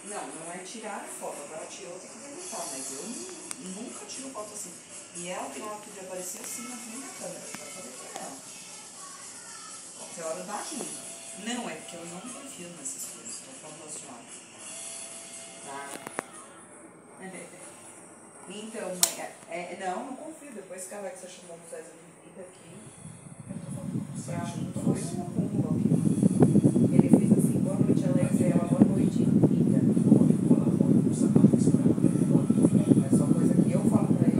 Não, não é tirar foto. Agora tirou, tem que deletar. Mas eu nunca tiro foto assim. E ela tem hora que de aparecer assim na frente da câmera. Pra fazer pra ela. Qualquer hora dá aqui. Não, é porque eu não confio nessas coisas. Tô falando assim, ó. Tá? Então, mãe, não confio. Depois que a Alexa chamou o César de vida aqui, pra mim foi um cúmulo aqui. Ele fez assim, boa noite, Alexa, e ela, boa noite, vida. É só coisa que eu falo pra ele.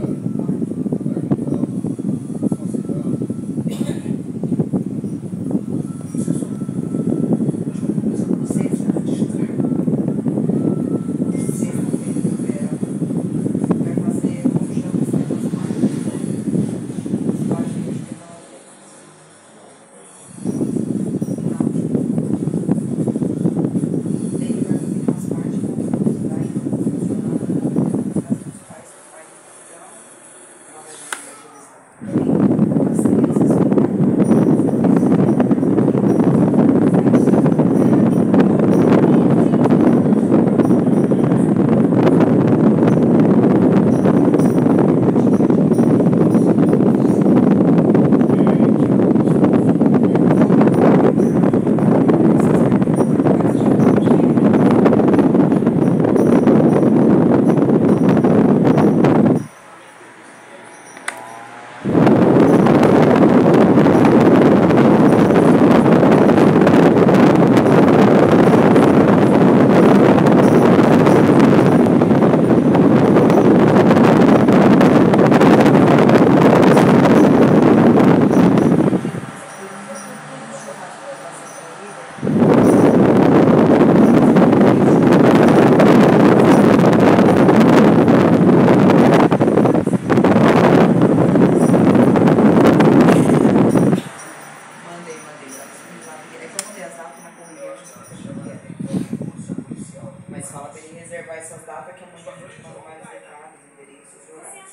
Mas fala pra ele reservar essas datas que amanhã a gente manda mais recados, endereços e horários.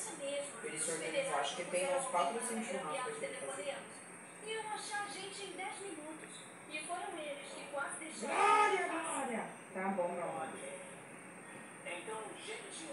Pra ele se organizar. Acho que tem uns 4 ou 5 churrascos pra ele fazer. Iam achar a gente em 10 minutos. E foram eles que quase deixaram. Glória, Glória! Tá bom, meu amor. Então, gente.